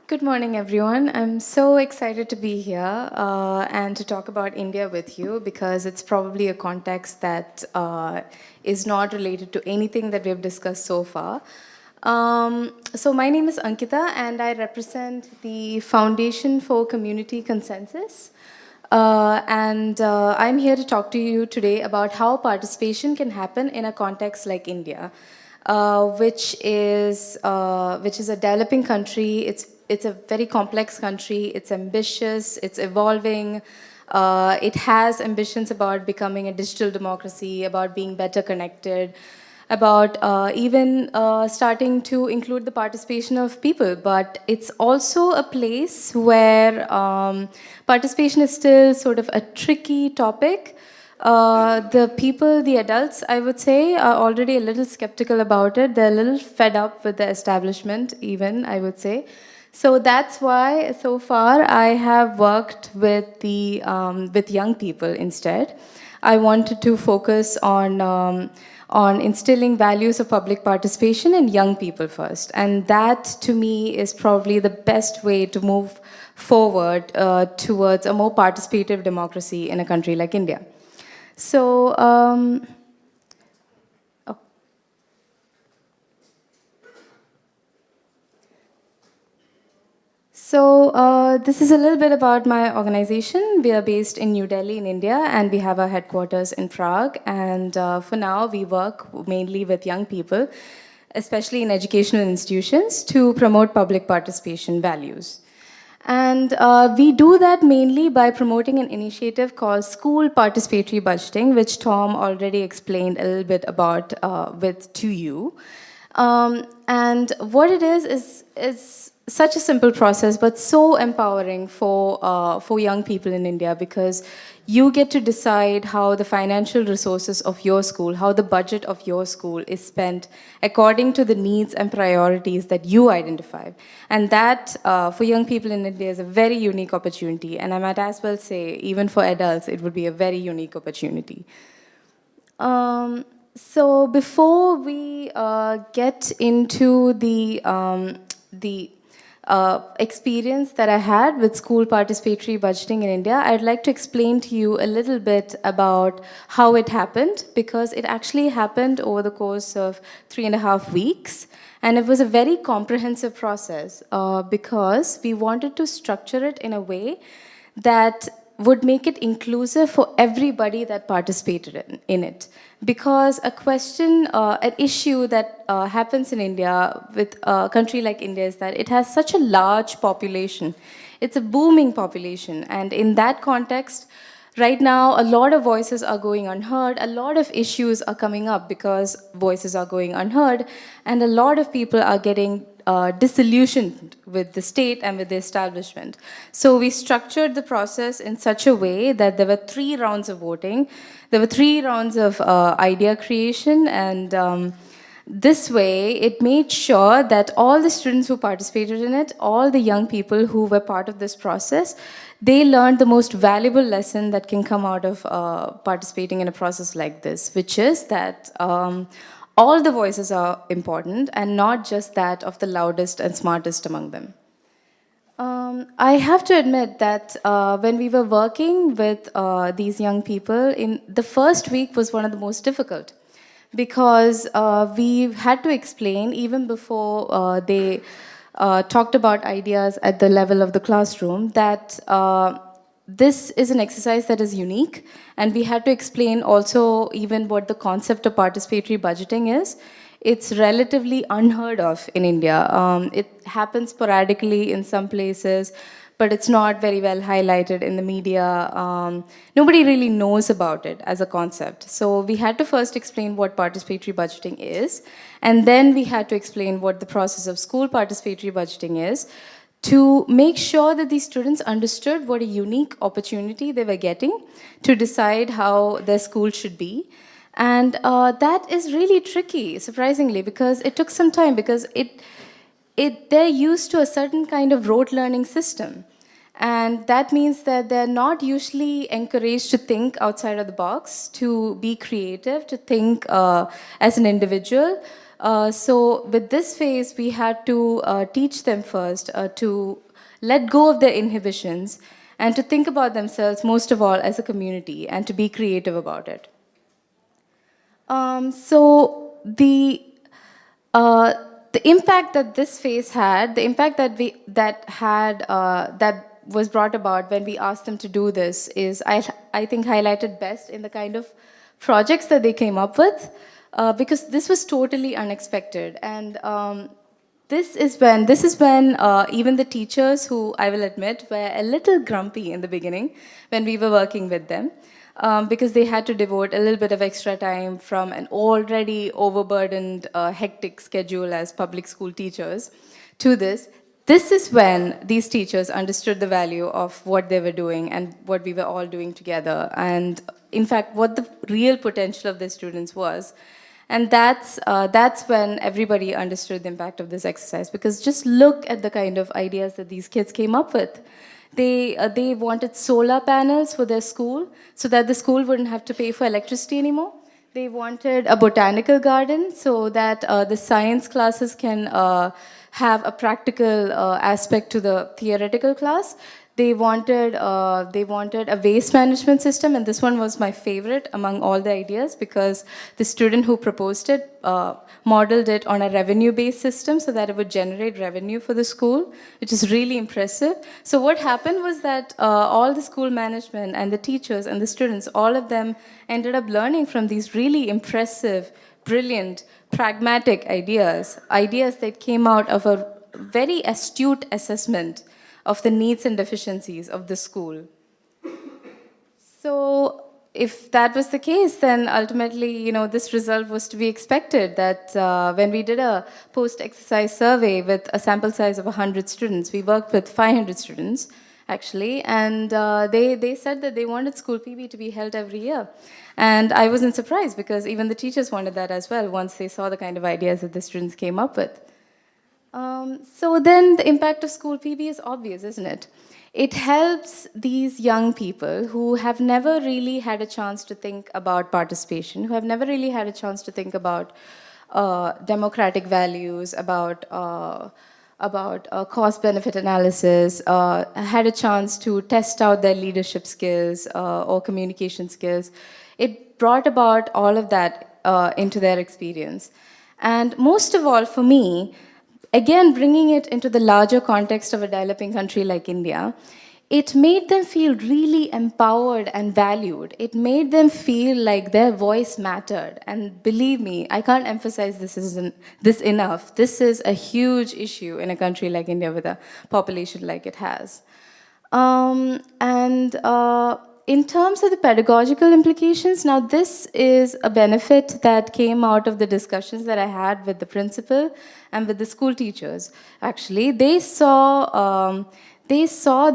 Good morning, everyone. I'm so excited to be here and to talk about India with you because it's probably a context that is not related to anything that we've discussed so far. So my name is Ankitha, and I represent the Foundation for Community Consensus. I'm here to talk to you today about how participation can happen in a context like India, which is a developing country. It's a very complex country. It's ambitious. It's evolving. It has ambitions about becoming a digital democracy, about being better connected, about even starting to include the participation of people. But it's also a place where participation is still sort of a tricky topic. The people, the adults, I would say, are already a little skeptical about it. They're a little fed up with the establishment, even, I would say. So that's why, so far, I have worked with with young people instead. I wanted to focus on instilling values of public participation in young people first, and that, to me, is probably the best way to move forward towards a more participative democracy in a country like India. So, this is a little bit about my organization. We are based in New Delhi in India, and we have our headquarters in Prague. And for now, we work mainly with young people, especially in educational institutions, to promote public participation values. And we do that mainly by promoting an initiative called School Participatory Budgeting, which Tom already explained a little bit about to you. And what it is such a simple process, but so empowering for young people in India, because you get to decide how the financial resources of your school, how the budget of your school is spent according to the needs and priorities that you identify. And that, for young people in India, is a very unique opportunity. And I might as well say, even for adults, it would be a very unique opportunity. So before we get into the experience that I had with school participatory budgeting in India, I'd like to explain to you a little bit about how it happened, because it actually happened over the course of 3.5 weeks. And it was a very comprehensive process because we wanted to structure it in a way that would make it inclusive for everybody that participated in it. Because a question, an issue that happens in India with a country like India is that it has such a large population. It's a booming population. And in that context, right now, a lot of voices are going unheard. A lot of issues are coming up because voices are going unheard. And a lot of people are getting disillusioned with the state and with the establishment. So we structured the process in such a way that there were 3 rounds of voting. There were 3 rounds of idea creation, and this way it made sure that all the students who participated in it, all the young people who were part of this process, they learned the most valuable lesson that can come out of participating in a process like this, which is that all the voices are important, and not just that of the loudest and smartest among them. I have to admit that when we were working with these young people, in the first week was one of the most difficult, because we had to explain, even before they talked about ideas at the level of the classroom, that this is an exercise that is unique, and we had to explain also even what the concept of participatory budgeting is. It's relatively unheard of in India. It happens sporadically in some places, but it's not very well highlighted in the media. Nobody really knows about it as a concept. So we had to first explain what participatory budgeting is, and then we had to explain what the process of school participatory budgeting is, to make sure that these students understood what a unique opportunity they were getting to decide how their school should be. And that is really tricky, surprisingly, because it took some time, because they're used to a certain kind of rote learning system. And that means that they're not usually encouraged to think outside of the box, to be creative, to think as an individual. So with this phase, we had to teach them first to let go of their inhibitions and to think about themselves, most of all, as a community, and to be creative about it. So the impact that this phase had, the impact that was brought about when we asked them to do this is, I think, highlighted best in the kind of projects that they came up with, because this was totally unexpected. And this is when even the teachers, who I will admit were a little grumpy in the beginning when we were working with them, because they had to devote a little bit of extra time from an already overburdened, hectic schedule as public school teachers to this. This is when these teachers understood the value of what they were doing and what we were all doing together, and in fact, what the real potential of the students was. And that's when everybody understood the impact of this exercise, because just look at the kind of ideas that these kids came up with. They wanted solar panels for their school so that the school wouldn't have to pay for electricity anymore. They wanted a botanical garden so that the science classes can have a practical aspect to the theoretical class. They wanted a waste management system, and this one was my favorite among all the ideas, because the student who proposed it modeled it on a revenue-based system so that it would generate revenue for the school, which is really impressive. So what happened was that all the school management and the teachers and the students, all of them ended up learning from these really impressive, brilliant, pragmatic ideas that came out of a very astute assessment of the needs and deficiencies of the school. So if that was the case, then ultimately, this result was to be expected, that when we did a post-exercise survey with a sample size of 100 students, we worked with 500 students, actually, and they said that they wanted school PB to be held every year. And I wasn't surprised, because even the teachers wanted that as well, once they saw the kind of ideas that the students came up with. So then the impact of school PB is obvious, isn't it? It helps these young people who have never really had a chance to think about participation, who have never really had a chance to think about democratic values, about cost-benefit analysis, had a chance to test out their leadership skills or communication skills. It brought about all of that into their experience. And most of all, for me, again, bringing it into the larger context of a developing country like India, it made them feel really empowered and valued. It made them feel like their voice mattered. And believe me, I can't emphasize this enough. This is a huge issue in a country like India with a population like it has. In terms of the pedagogical implications, now this is a benefit that came out of the discussions that I had with the principal and with the school teachers. Actually, they saw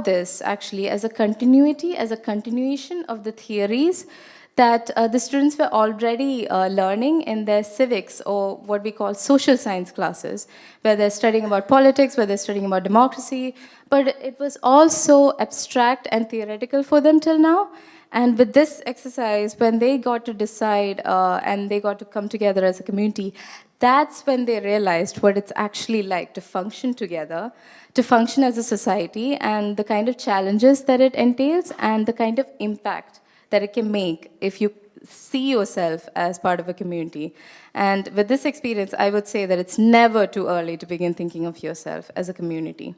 this actually as a continuity, as a continuation of the theories that the students were already learning in their civics, or what we call social science classes, where they're studying about politics, where they're studying about democracy, but it was also abstract and theoretical for them till now. And with this exercise, when they got to decide and they got to come together as a community, that's when they realized what it's actually like to function together, to function as a society, and the kind of challenges that it entails, and the kind of impact that it can make if you see yourself as part of a community. And with this experience, I would say that it's never too early to begin thinking of yourself as a community.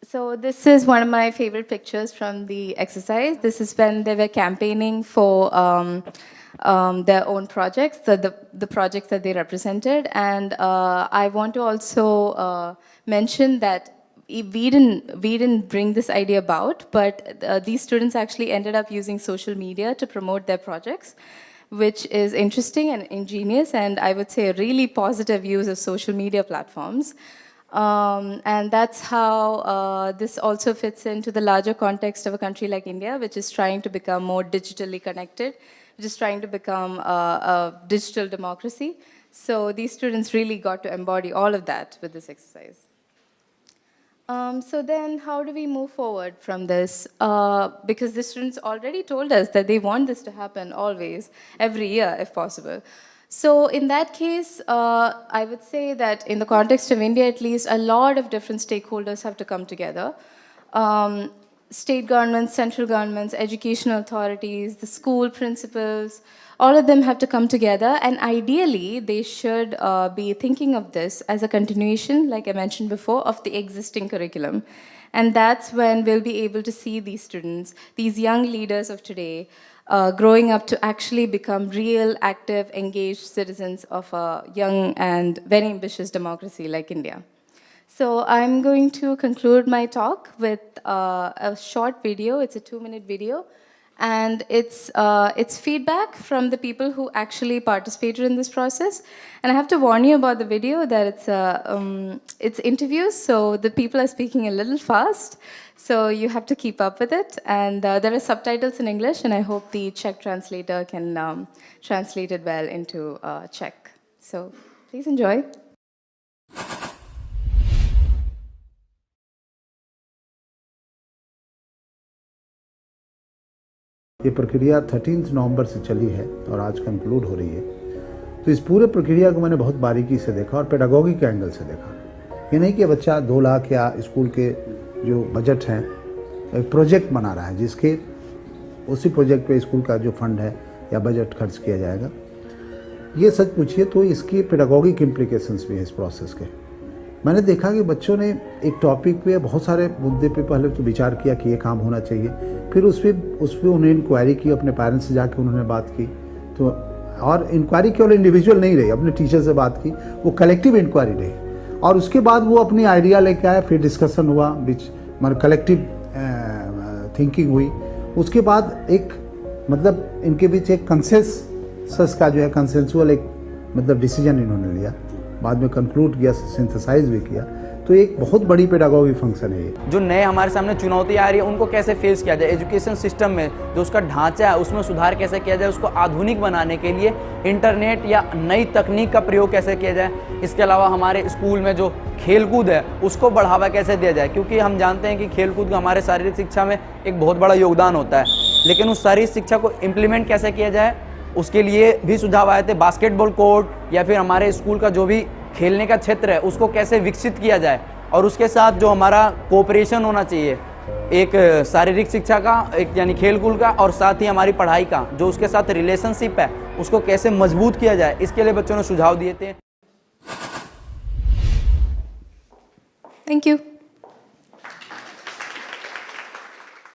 So this is one of my favorite pictures from the exercise. This is when they were campaigning for their own projects, the projects that they represented. And I want to also mention that we didn't bring this idea about, but these students actually ended up using social media to promote their projects, which is interesting and ingenious, and I would say a really positive use of social media platforms. And that's how this also fits into the larger context of a country like India, which is trying to become more digitally connected, which is trying to become a digital democracy. So these students really got to embody all of that with this exercise. So then how do we move forward from this? Because the students already told us that they want this to happen always, every year if possible. So in that case, I would say that in the context of India at least, a lot of different stakeholders have to come together. State governments, central governments, educational authorities, the school principals, all of them have to come together, and ideally they should be thinking of this as a continuation, like I mentioned before, of the existing curriculum. And that's when we'll be able to see these students, these young leaders of today, growing up to actually become real, active, engaged citizens of a young and very ambitious democracy like India. So I'm going to conclude my talk with a short video. It's a 2-minute video. And it's feedback from the people who actually participated in this process. And I have to warn you about the video that it's interviews, so the people are speaking a little fast. So you have to keep up with it. And there are subtitles in English, and I hope the Czech translator can translate it well into Czech. So please enjoy. ये प्रक्रिया 13 नवंबर से चली है और आज conclude हो रही है। तो इस पूरे प्रक्रिया को मैंने बहुत बारीकी से देखा और पेडागोगी के एंगल से देखा। ये नहीं कि बच्चा 2 लाख या स्कूल के जो बजट हैं एक प्रोजेक्ट बना रहा है जिसके उसी प्रोजेक्ट पे स्कूल का जो फंड है या बजट खर्च किया जाएगा। ये सच पूछिए तो इसकी पेडागोगिक इम्प्लीकेशंस भी है इस प्रोसेस के। मैंने देखा कि बच्चों ने एक टॉपिक पे बहुत सारे मुद्दे पे पहले तो विचार किया कि ये काम होना चाहिए, फिर उस पर उन्हें इंक्वायरी की, अपने पेरेंट्स से जाके उन्होंने बात की। तो और इंक्वायरी केवल इंडिविजुअल नहीं रही, अपने टीचर से बात की, वो कलेक्टिव इंक्वायरी रही। और उसके बाद वो अपनी आइडिया लेके आए, फिर डिस्कशन हुआ, मतलब कलेक्टिव थिंकिंग हुई। उसके बाद एक मतलब इनके बीच एक कंसेंसस का जो है कंसेंसुअल एक मतलब डिसीजन इन्होंने लिया, बाद में कंक्लूड किया, सिंथेसाइज भी किया। तो एक बहुत बड़ी पेडागोगी फंक्शन है ये। जो नए हमारे सामने चुनौती आ रही है उनको कैसे फेस किया जाए, एजुकेशन सिस्टम में जो उसका ढांचा है उसमें सुधार कैसे किया जाए, उसको आधुनिक बनाने के लिए इंटरनेट या नई तकनीक का प्रयोग कैसे किया जाए। इसके अलावा हमारे स्कूल में जो खेलकूद है उसको बढ़ावा कैसे दिया जाए, क्योंकि हम जानते हैं कि खेलकूद का हमारे शारीरिक शिक्षा में एक बहुत बड़ा योगदान होता है, लेकिन उस शारीरिक शिक्षा को इम्प्लीमेंट कैसे किया जाए उसके लिए भी सुझाव आए थे। बास्केटबॉल कोर्ट या फिर हमारे स्कूल का जो भी खेलने का क्षेत्र है उसको कैसे विकसित किया जाए, और उसके साथ जो हमारा कोऑपरेशन होना चाहिए एक शारीरिक शिक्षा का, एक यानी खेलकूद का, और साथ ही हमारी पढ़ाई का जो उसके साथ रिलेशनशिप है उसको कैसे मजबूत किया जाए, इसके लिए बच्चों ने सुझाव दिए थे। Thank you.